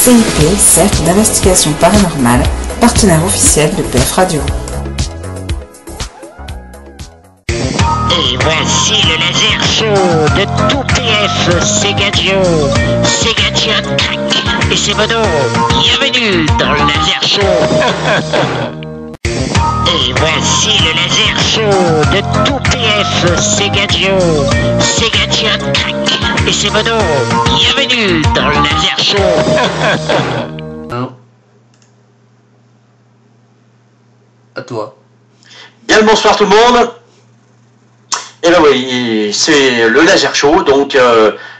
CIP, Cercle d'investigation paranormale, partenaire officiel de PF Radio. Et voici le laser show de tout PF Segadio. Segadio attaque et c'est Bono. Bienvenue dans le laser show. Et voici le laser show de tout PF Segadio. Segadio attaque et c'est Bono. Bienvenue dans le laser show. À toi. Bien le bonsoir tout le monde. Et ben oui, c'est le laser show, donc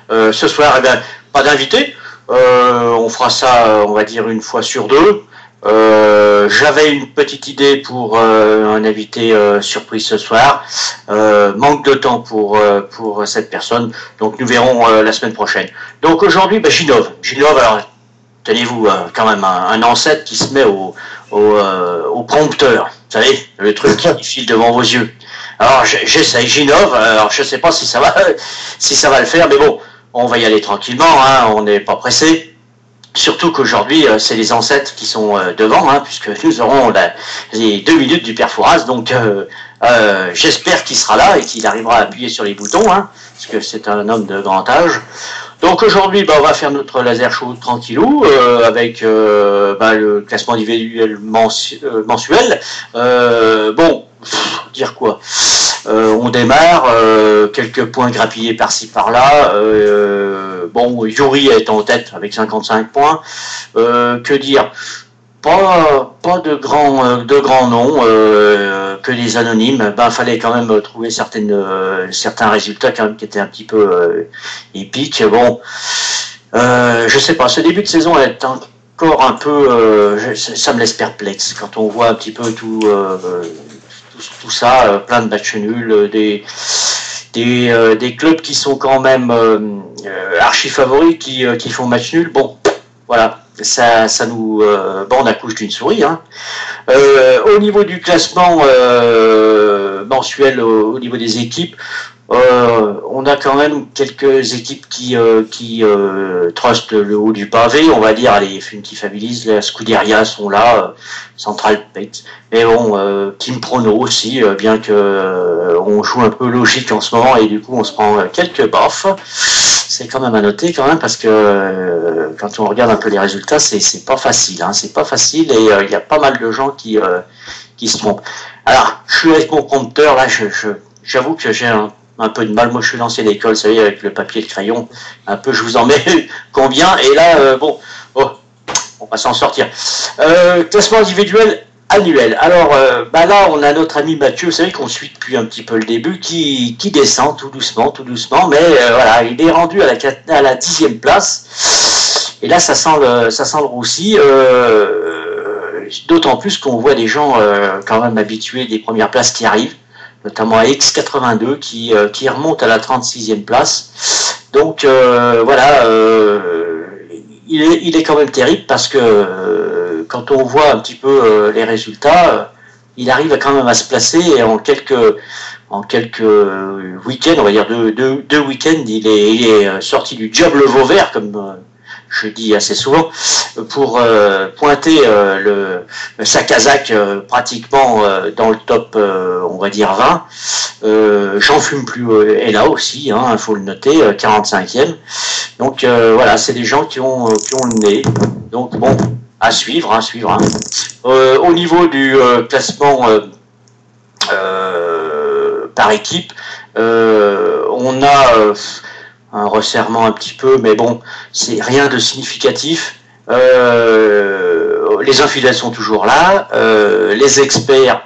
ce soir, eh ben, pas d'invité. On fera ça, on va dire, une fois sur deux. J'avais une petite idée pour un invité surprise ce soir. Manque de temps pour cette personne, donc nous verrons la semaine prochaine. Donc aujourd'hui, ben, Ginov, alors tenez-vous quand même un ancêtre qui se met au prompteur, vous savez, le truc qui file devant vos yeux. Alors j'essaye Ginov, alors je sais pas si ça va le faire, mais bon, on va y aller tranquillement, hein, on n'est pas pressé. Surtout qu'aujourd'hui, c'est les ancêtres qui sont devant, hein, puisque nous aurons les 2 minutes du père Fouras, donc j'espère qu'il sera là et qu'il arrivera à appuyer sur les boutons, hein, parce que c'est un homme de grand âge. Donc aujourd'hui, on va faire notre laser show tranquillou, avec le classement individuel mensuel. Bon, dire quoi, on démarre, quelques points grappillés par-ci par-là. Bon, Yuri est en tête avec 55 points. Que dire, pas de grands noms, que des anonymes. Fallait quand même trouver certains résultats quand même qui étaient un petit peu épiques. Bon, je sais pas, ce début de saison est encore un peu, ça me laisse perplexe quand on voit un petit peu tout ça, plein de matchs nuls, des clubs qui sont quand même archi favoris qui font match nul. Bon, voilà, ça nous on accouche d'une souris, hein. Au niveau du classement mensuel, au niveau des équipes, on a quand même quelques équipes qui trustent le haut du pavé, on va dire. Les Funky Families, les Scuderia sont là, Central Pate, mais bon, Team Prono aussi, bien que on joue un peu logique en ce moment et du coup on se prend quelques baffes. C'est quand même à noter quand même, parce que quand on regarde un peu les résultats, c'est pas facile, hein, c'est pas facile, et il y a pas mal de gens qui se trompent. Alors, je suis avec mon prompteur là, j'avoue que j'ai un peu de mal. Moi, je suis lancé d'école, vous savez, avec le papier et le crayon. Un peu, je vous en mets combien. Et là, on va s'en sortir. Classement individuel annuel. Alors, là, on a notre ami Mathieu, vous savez qu'on suit depuis un petit peu le début, qui descend tout doucement, mais voilà, il est rendu à la 10e place. Et là, ça sent le roussi. D'autant plus qu'on voit des gens quand même habitués des premières places qui arrivent, notamment X82 qui remonte à la 36e place. Donc voilà, il est quand même terrible, parce que quand on voit un petit peu les résultats, il arrive quand même à se placer, et en quelques week-ends, on va dire deux week-ends, il est sorti du diable Vauvert, comme je dis assez souvent, pour pointer sa casaque pratiquement dans le top, on va dire 20. J'en fume plus est là aussi, hein, faut le noter, 45e. Donc voilà, c'est des gens qui ont le nez. Donc bon, à suivre. Au niveau du classement par équipe, on a un resserrement un petit peu, mais bon, c'est rien de significatif. Les infidèles sont toujours là, les experts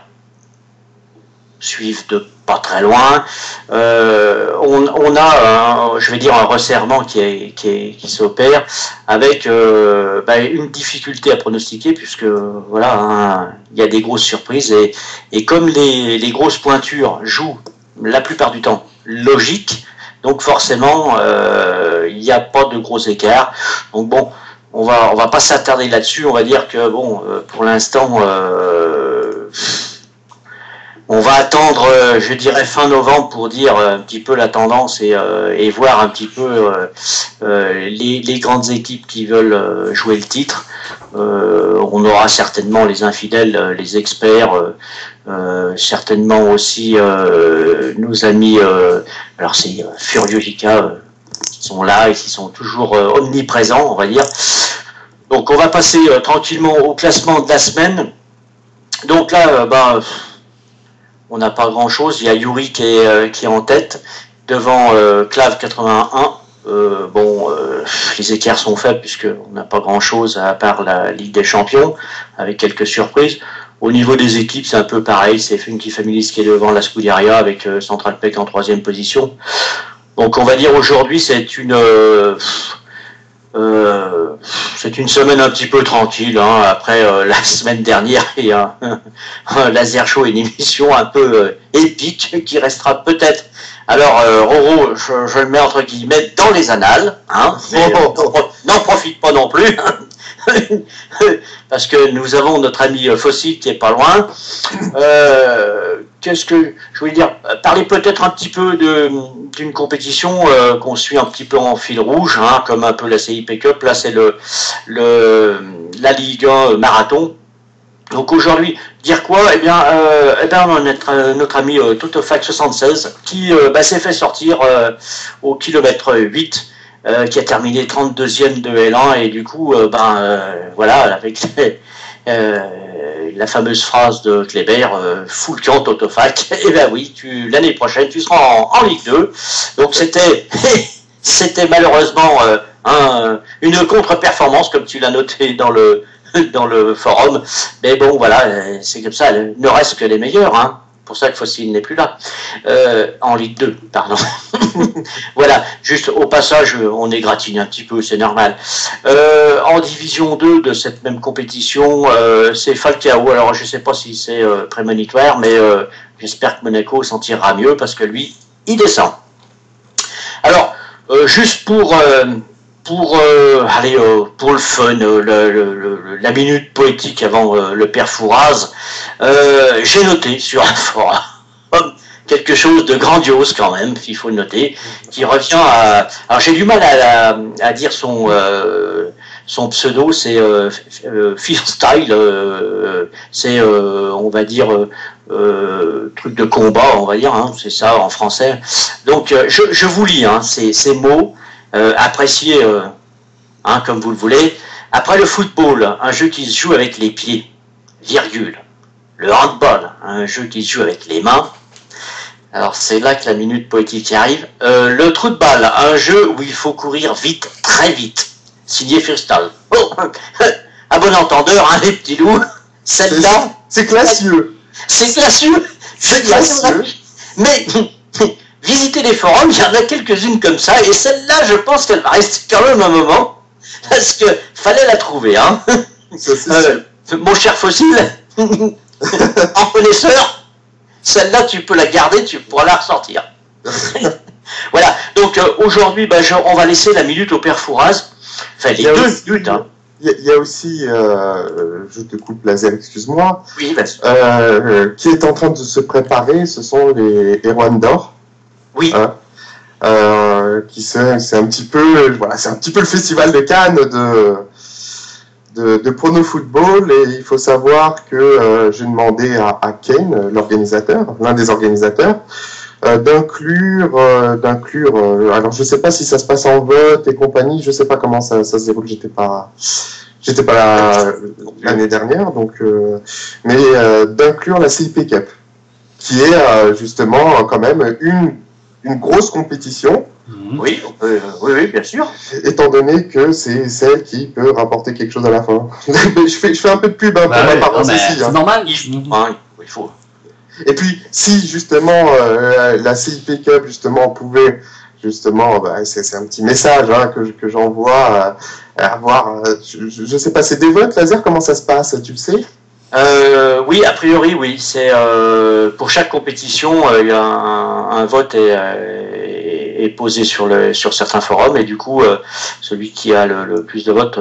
suivent de pas très loin. On a je vais dire un resserrement qui s'opère, avec une difficulté à pronostiquer, puisque voilà, hein, il y a des grosses surprises, et comme les grosses pointures jouent la plupart du temps logique, donc forcément il n'y a pas de gros écarts. Donc bon, on va pas s'attarder là-dessus. On va dire que bon, pour l'instant, On va attendre, je dirais, fin novembre pour dire un petit peu la tendance et voir un petit peu les grandes équipes qui veulent jouer le titre. On aura certainement les infidèles, les experts, certainement aussi nos amis, alors c'est Furiosica, qui sont là et qui sont toujours omniprésents, on va dire. Donc on va passer tranquillement au classement de la semaine. Donc là, on n'a pas grand-chose. Il y a Yuri qui est en tête, devant Clave 81. Les écarts sont faibles puisqu'on n'a pas grand-chose à part la Ligue des Champions, avec quelques surprises. Au niveau des équipes, c'est un peu pareil. C'est Funky Families qui est devant la Scuderia avec Central Peck en 3e position. Donc on va dire aujourd'hui, c'est une semaine un petit peu tranquille, hein, après la semaine dernière et un laser show, une émission un peu épique qui restera peut-être. Alors Roro, je le mets entre guillemets dans les annales, hein, mais n'en profite pas non plus. Parce que nous avons notre ami Fossile qui est pas loin. Qu'est-ce que je voulais dire? Parler peut-être un petit peu d'une compétition qu'on suit un petit peu en fil rouge, hein, comme un peu la CIP Cup. Là, c'est la Ligue 1 marathon. Donc aujourd'hui, dire quoi? Eh bien, on a notre ami Totofac 76 qui s'est fait sortir au kilomètre 8. Qui a terminé 32e de L1 et du coup, voilà, avec la fameuse phrase de Kléber, full camp Totofac, et ben oui, l'année prochaine, tu seras en Ligue 2. Donc c'était malheureusement une contre-performance, comme tu l'as noté dans le forum. Mais bon, voilà, c'est comme ça, il ne reste que les meilleurs, hein. Pour ça que Fossile n'est plus là. En Ligue 2, pardon. Voilà, juste au passage, on égratigne un petit peu, c'est normal. En Division 2 de cette même compétition, c'est Falcao. Alors, je ne sais pas si c'est prémonitoire, mais j'espère que Monaco s'en tirera mieux parce que lui, il descend. Alors, juste pour le fun, la minute poétique avant le père Fouraz, j'ai noté sur un forum quelque chose de grandiose quand même, il faut le noter, qui revient à... Alors j'ai du mal à dire son pseudo, c'est Freestyle, c'est, on va dire, truc de combat, on va dire, hein, c'est ça en français. Donc je vous lis ces mots, appréciez comme vous le voulez. Après le football, un jeu qui se joue avec les pieds, virgule. Le handball, un jeu qui se joue avec les mains. Alors c'est là que la minute poétique arrive. Le trou de balle, un jeu où il faut courir vite, très vite. Signé Freestyle. Oh, à bon entendeur, les petits loups. Celle-là, c'est classieux. C'est classieux. C'est classieux. Mais visitez les forums, il y en a quelques-unes comme ça, et celle-là, je pense qu'elle va rester quand même un moment, parce que fallait la trouver, hein. Mon cher Fossile, en connaisseur, celle-là, tu peux la garder, tu pourras la ressortir. Voilà, donc aujourd'hui, on va laisser la minute au père Fouraz, enfin les 2 minutes, hein. Il y a aussi, je te coupe laser, excuse-moi, oui, qui est en train de se préparer, ce sont les Erwan d'Or. Oui. C'est un petit peu, voilà, c'est un petit peu le festival de Cannes de prono football, et il faut savoir que j'ai demandé à Kane, l'un des organisateurs, d'inclure, alors je sais pas si ça se passe en vote et compagnie, je sais pas comment ça se déroule, j'étais pas là l'année dernière, donc, mais d'inclure la CIP Cup, qui est justement quand même une grosse compétition. Oui, oui, bien sûr. Étant donné que c'est celle qui peut rapporter quelque chose à la fin. je fais un peu de pub pour ma paroisse aussi. C'est normal. Il faut. Et puis, si justement la CIP Cup justement pouvait justement, c'est un petit message que j'envoie à voir. Je sais pas, c'est des votes laser, comment ça se passe, tu le sais? Oui, a priori, oui. C'est pour chaque compétition, il y a un vote est est posée sur certains forums, et du coup, celui qui a le plus de votes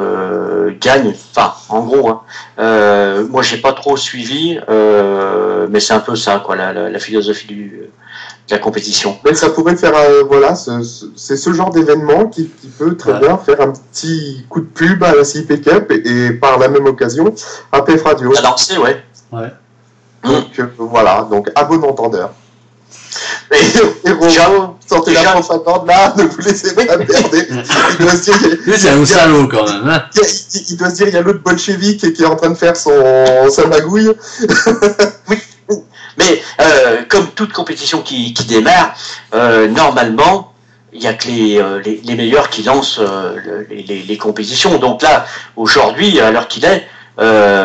gagne. Enfin, en gros, hein. Moi, j'ai pas trop suivi, mais c'est un peu ça, quoi, la philosophie de la compétition. Mais ça pourrait faire, voilà, c'est ce genre d'événement qui peut très bien faire un petit coup de pub à la CIP Cup et par la même occasion à PF Radio. À lancer, ouais. Donc voilà, donc à bon entendeur. Et Romain, sortez la propagande là, ne vous laissez pas perdre. Il doit se dire, c'est un salaud quand même. Hein. Il doit se dire, il y a l'autre bolchevique qui est en train de faire sa magouille. Oui. Mais comme toute compétition qui démarre, normalement, il n'y a que les meilleurs qui lancent les compétitions. Donc là, aujourd'hui, à l'heure qu'il est,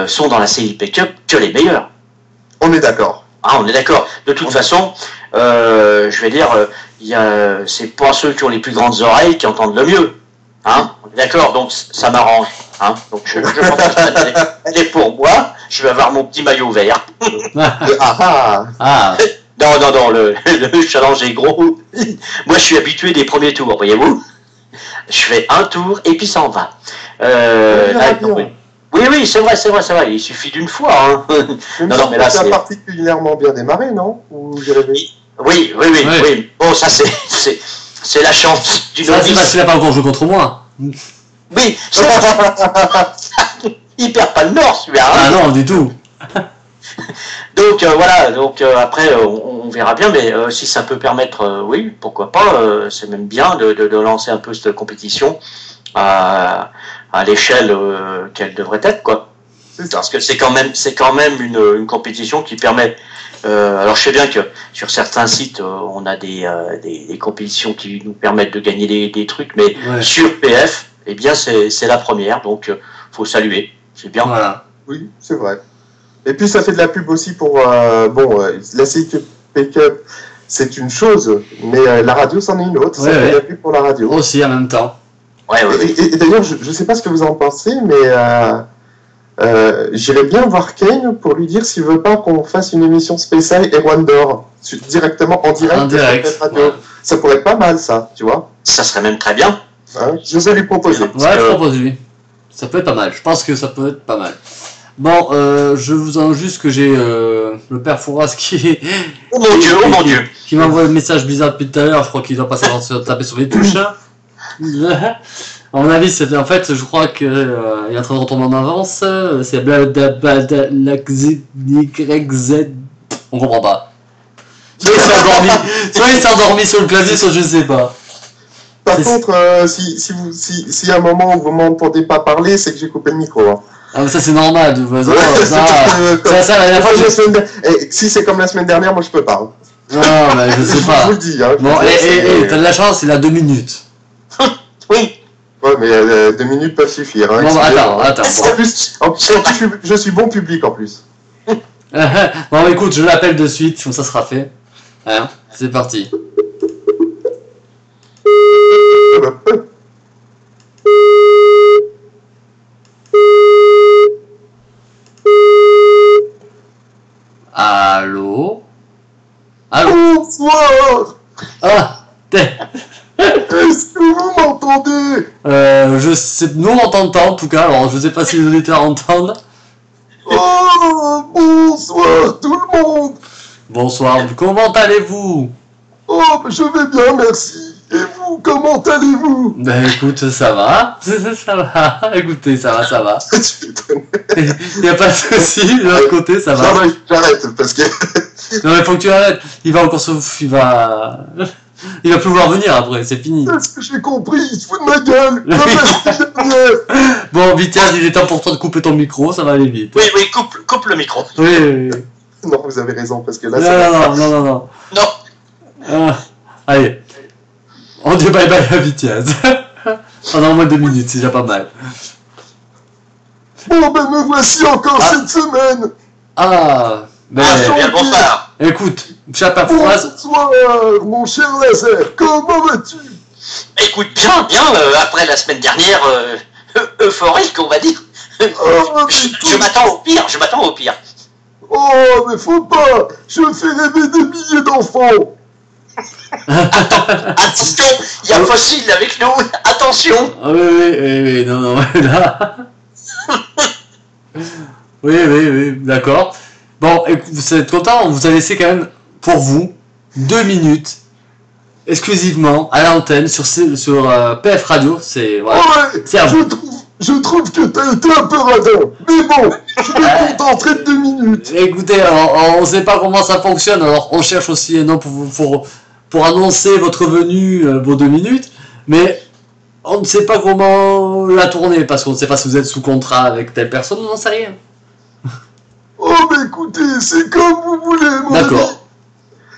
sont dans la CIP Cup que les meilleurs. On est d'accord. Ah, on est d'accord. De toute façon, je vais dire, c'est pas ceux qui ont les plus grandes oreilles qui entendent le mieux. Hein, on est d'accord, donc ça m'arrange. Hein, donc je pense que elle est pour moi. Je vais avoir mon petit maillot vert. Non, le challenge est gros. Moi, je suis habitué des premiers tours, voyez-vous. Je fais un tour et puis ça en va. Oui, c'est vrai. Il suffit d'une fois. Hein. Non, mais là, c'est particulièrement bien démarré, non? Ou j'ai rêvé? Oui. Bon, ça, c'est la chance du novice. C'est parce qu'il n'a pas encore joué contre moi. Oui, il perd pas le nord, celui-là. Ah non, du tout. Donc voilà, après on verra bien, mais si ça peut permettre, oui, pourquoi pas, c'est même bien de lancer un peu cette compétition à l'échelle qu'elle devrait être, quoi. Parce que c'est quand même une compétition qui permet. Alors je sais bien que sur certains sites on a des compétitions qui nous permettent de gagner des trucs, mais sur PF, eh bien c'est la première, donc faut saluer, c'est bien. Voilà. Oui, c'est vrai. Et puis ça fait de la pub aussi pour la CIP Cup, c'est une chose, mais la radio c'en est une autre. Ça fait de la pub pour la radio. Aussi en même temps. Et d'ailleurs, je ne sais pas ce que vous en pensez, mais j'irais bien voir Kane pour lui dire s'il veut pas qu'on fasse une émission spéciale Erwan d'Or directement en direct. Radio. Ouais. Ça pourrait être pas mal, ça, tu vois. Ça serait même très bien. Hein, je vais lui proposer. Ouais, je propose lui. Ça peut être pas mal. Je pense que ça peut être pas mal. Bon, je vous annonce juste que j'ai le père Fouras qui... Oh mon Dieu qui m'envoie un message bizarre depuis tout à l'heure. Je crois qu'il doit pas savoir taper sur les touches. À mon avis, en fait, je crois qu'il est en train de retomber en avance. C'est YZ. On comprend pas. Soit il s'est endormi sur le clavier, soit je sais pas. Par contre, si à un moment où vous m'entendez pas parler, c'est que j'ai coupé le micro. Hein. Ah, mais ça c'est normal, de toute façon. Ça, la dernière fois, si c'est comme la semaine dernière, moi je peux pas. Non, mais je sais pas. Je vous le dis. Hein, bon, t'as de la chance, il a 2 minutes. Oui. Ouais, mais 2 minutes peuvent suffire. Hein, bon, attends. En plus, je suis bon public en plus. Bon, écoute, je l'appelle de suite, comme ça sera fait. Hein, c'est parti. Allô? Bonsoir. Ah, est-ce que vous m'entendez? Je sais, nous on t'entend en tout cas, alors je sais pas si les auditeurs entendent. Oh, bonsoir tout le monde. Bonsoir, comment allez-vous? Oh, je vais bien, merci. Et vous, comment allez-vous? Ben écoute, ça va. Ça va. Écoutez, ça va. Il n'y a pas de souci, de l'autre côté, ça va. Non, mais j'arrête, parce que... Non, mais faut que tu arrêtes. Il va encore se... Il va plus vouloir venir après, c'est fini. Est-ce que j'ai compris? Il se fout de ma gueule. Bon, vite, il est temps pour toi de couper ton micro, ça va aller vite. Oui, coupe le micro. Oui. Non, vous avez raison, parce que là, Non. Allez. On dit bye bye à Vitiaz. Pendant au moins 2 minutes, c'est déjà pas mal. Bon, ben me voici encore cette semaine. Bien, bonsoir. Écoute, Chapa Fouras. Bonsoir, mon cher Laser, comment vas-tu? Écoute, bien, après la semaine dernière, euphorique, on va dire. Je m'attends au pire. Oh, mais faut pas. Je fais rêver des milliers d'enfants. Attention, il y a Fossile avec nous. Attention. Ah oui, non, là. oui, d'accord. Bon, écoute, vous êtes content, on vous a laissé quand même, pour vous, 2 minutes, exclusivement, à l'antenne, sur PF Radio, c'est... Voilà. Ouais, C'est à vous. je trouve que t'as été un peu radin. Mais bon, je me contenterai de 2 minutes. Écoutez, on ne sait pas comment ça fonctionne, alors on cherche aussi un nom pour annoncer votre venue, vos 2 minutes, mais on ne sait pas comment la tourner, parce qu'on ne sait pas si vous êtes sous contrat avec telle personne, on n'en sait rien. Oh, mais écoutez, c'est comme vous voulez, mon ami. D'accord.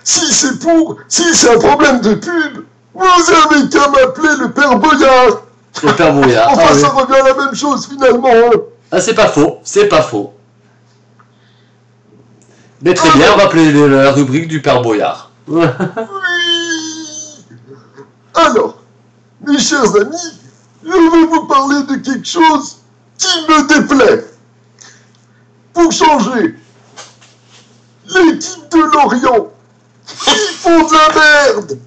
Si c'est un problème de pub, vous avez qu'à m'appeler le Père Boyard. Le Père Boyard. Enfin, Ah, oui. ça revient à la même chose, finalement. Hein. Ah, c'est pas faux. Mais très bien, on va appeler la rubrique du Père Boyard. Oui. Alors, mes chers amis, je vais vous parler de quelque chose qui me déplaît. Pour changer, l'équipe de Lorient, ils font de la merde.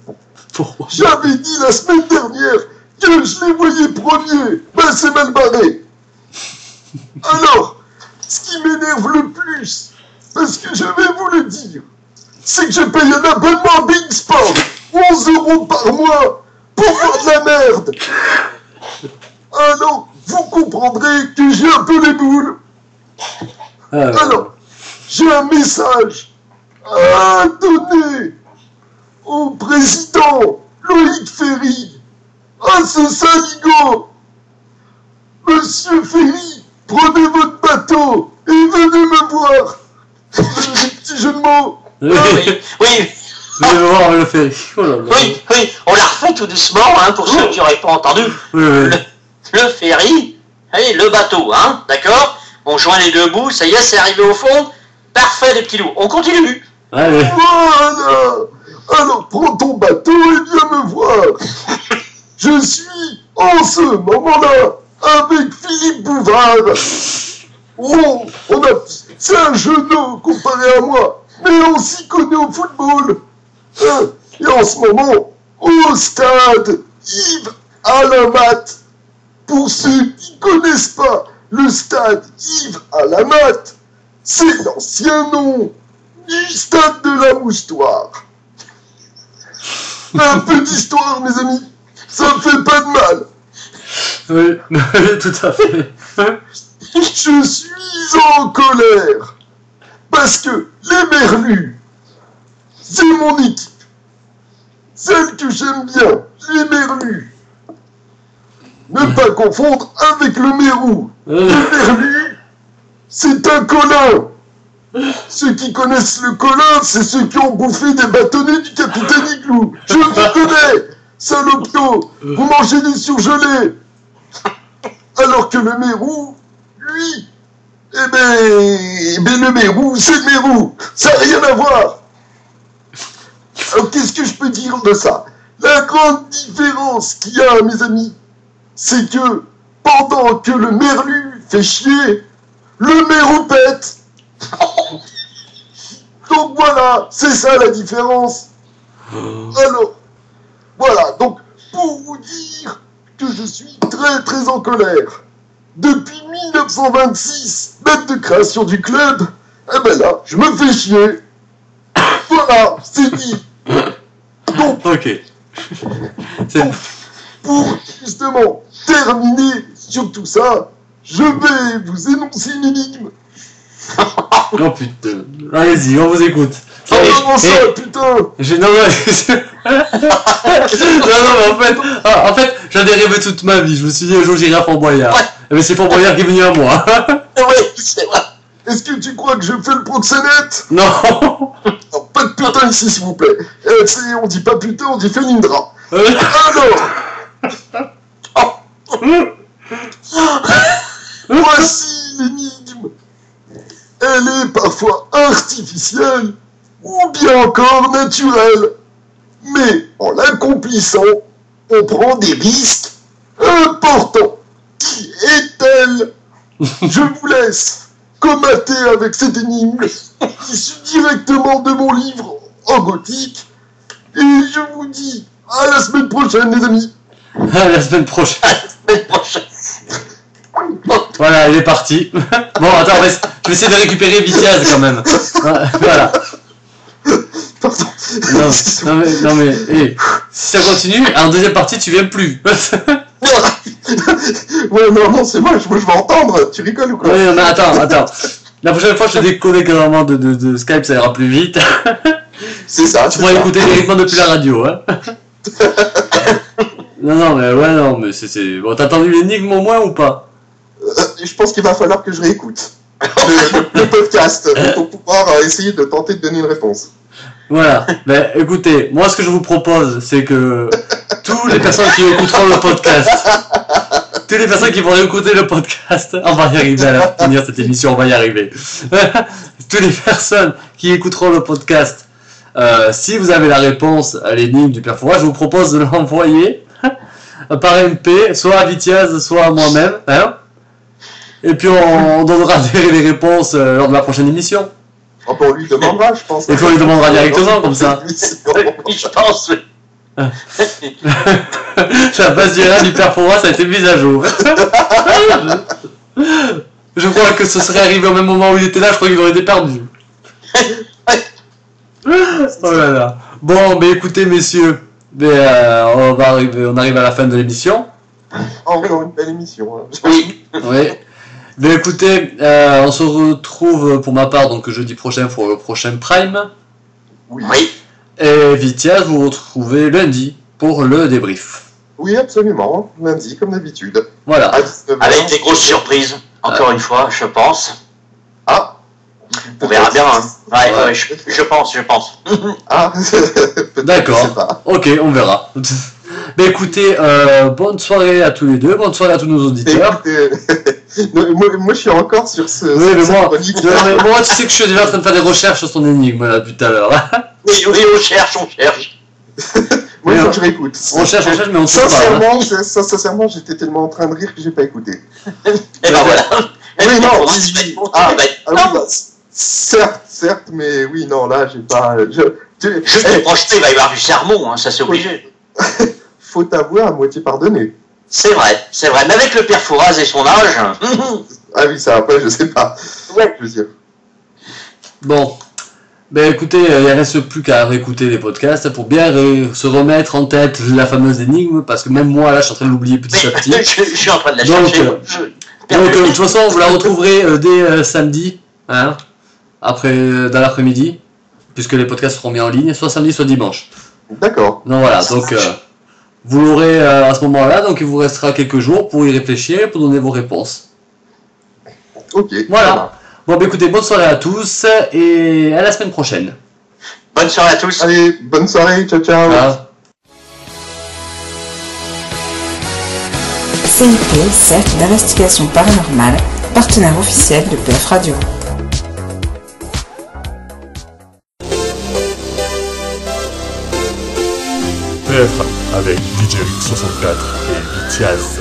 Pourquoi? J'avais dit la semaine dernière que je les voyais premiers. Ben, c'est mal barré. Alors, ce qui m'énerve le plus, parce que je vais vous le dire, c'est que je paye un abonnement à Big Sport, 11 € par mois, pour voir de la merde. Alors, vous comprendrez que j'ai un peu les boules. Alors, j'ai un message à donner au président Loïc Ferry, à ce saligo. Monsieur Ferry, prenez votre bateau et venez me voir. Des petits jeux de mots. Oui, Oui, vous allez voir le Ferry. Oh là là. oui, on la refait tout doucement, hein, pour ceux qui n'auraient pas entendu. Oui. Le ferry, allez, le bateau, hein, d'accord? On joint les 2 bouts, ça y est, c'est arrivé au fond. Parfait, les petits loups. On continue. Allez. Voilà. Alors, prends ton bateau et viens me voir. Je suis, en ce moment-là, avec Philippe Bouvard. Oh, c'est un genou comparé à moi, mais on s'y connaît au football. Et en ce moment, au stade Yves Alamat. Pour ceux qui ne connaissent pas, le stade Yves Alamat, c'est l'ancien nom du stade de la Moustoire. Un peu d'histoire, mes amis, ça ne fait pas de mal. Oui, tout à fait. Je suis en colère parce que les Merlus, c'est mon équipe. Celle que j'aime bien, les Merlus. Ne pas confondre avec le Mérou. Le Merlu, c'est un colin. Ceux qui connaissent le colin, c'est ceux qui ont bouffé des bâtonnets du capitaine Igloo. Je vous connais, salopio. Vous mangez des surgelés. Alors que le Mérou, lui, eh ben le Mérou, c'est le Mérou. Ça n'a rien à voir. Alors qu'est-ce que je peux dire de ça? La grande différence qu'il y a, mes amis, c'est que pendant que le Merlu fait chier, le Mérou pète. Donc voilà, c'est ça la différence. Alors, voilà, donc pour vous dire que je suis très très en colère. Depuis 1926, date de création du club, eh ben là, je me fais chier. Voilà, c'est dit. Donc, Ok. pour justement terminer sur tout ça, je vais vous énoncer une énigme. Oh putain. Allez-y, on vous écoute. Comment ça, putain? Non, en fait, j'en ai rêvé toute ma vie. Je me suis dit un jour j'irai à Fort Boyard. Ouais. Mais c'est Fort Boyard qui est venu à moi. Oui, c'est vrai. Est-ce que tu crois que je fais le proxénète? Non. Non, pas de putain ici, s'il vous plaît. On dit pas putain, on dit Felindra. Alors, voici l'énigme. Elle est parfois artificielle ou bien encore naturelle. Mais en l'accomplissant, on prend des risques importants. Qui est-elle? Je vous laisse commenter avec cette énigme issue directement de mon livre en gothique. Et je vous dis à la semaine prochaine, les amis. À la semaine prochaine. La semaine prochaine. Voilà, il est parti. Bon, attends, je vais essayer de récupérer Vitiaz quand même. Voilà. Pardon. Non mais, si ça continue, en deuxième partie, tu viens plus. Ouais, non, c'est moi, je veux entendre. Tu rigoles ou quoi? Oui, mais attends. La prochaine fois, je te déconnecte vraiment de Skype, ça ira plus vite. C'est ça. Tu pourras écouter directement depuis la radio, hein. Non, mais c'est... Bon, t'as entendu l'énigme au moins ou pas? Je pense qu'il va falloir que je réécoute le podcast pour pouvoir essayer de tenter de donner une réponse. Voilà. Mais écoutez, moi, ce que je vous propose, c'est que toutes les personnes qui écouteront le podcast, toutes les personnes qui vont écouter le podcast, on va y arriver à la finir cette émission, on va y arriver. Toutes les personnes qui écouteront le podcast, si vous avez la réponse à l'énigme du Père Fouras, je vous propose de l'envoyer par MP, soit à Vitiaz, soit à moi-même, hein. Et puis on donnera les réponses lors de la prochaine émission. Oh, on lui demandera, je pense. Et puis on lui demandera directement, comme ça. Oui, je pense. La base du Père Fouras a été mise à jour. Je crois que ce serait arrivé au même moment où il était là, je crois qu'il aurait été perdu. Oh là là. Bon, mais écoutez, messieurs, on arrive à la fin de l'émission. Encore une belle émission. Hein. Oui. Oui. Mais écoutez, on se retrouve pour ma part donc jeudi prochain pour le prochain Prime. Oui. Et Vitiaz, vous retrouvez lundi pour le débrief. Oui, absolument. Lundi, comme d'habitude. Voilà. À 19h. Avec des grosses surprises, encore une fois, je pense. Ah. On verra bien. Hein. Ouais, je pense. Ah. D'accord. Je sais pas. Ok, on verra. Mais écoutez, bonne soirée à tous les deux, bonne soirée à tous nos auditeurs. Moi, je suis encore sur ce. Oui, mais cette moi, chronique. moi, tu sais que je suis déjà en train de faire des recherches sur ton énigme là depuis tout à l'heure. Oui, on cherche. Moi, il faut que je réécoute. On cherche, mais on ne sait pas. Sincèrement, j'étais tellement en train de rire que j'ai pas écouté. Et ben voilà. Oui, non, Non, certes, mais oui, non, là, j'ai pas. juste pour projeter, il va y avoir du sermon, hein, ça c'est obligé. Faut t'avouer à moitié pardonné. C'est vrai. Mais avec le Père Fouras et son âge. Ah oui, ça après, je sais pas. Ouais. Je veux dire. Bon. Ben écoutez, il ne reste plus qu'à réécouter les podcasts pour bien se remettre en tête la fameuse énigme, parce que même moi là je suis en train de l'oublier petit à petit. Je suis en train de la Donc, chercher. de toute façon vous la retrouverez dès samedi, hein, après, dans l'après-midi, puisque les podcasts seront mis en ligne, soit samedi soit dimanche. D'accord. Donc voilà, donc vous l'aurez à ce moment-là, donc il vous restera quelques jours pour y réfléchir, pour donner vos réponses. Ok. Voilà. Bon, bah écoutez, bonne soirée à tous et à la semaine prochaine. Bonne soirée à tous. Allez, bonne soirée, ciao. Voilà. CIP, Cercle d'investigation paranormale, partenaire officiel de PF Radio. PF avec DJ 64 et Vitiaz.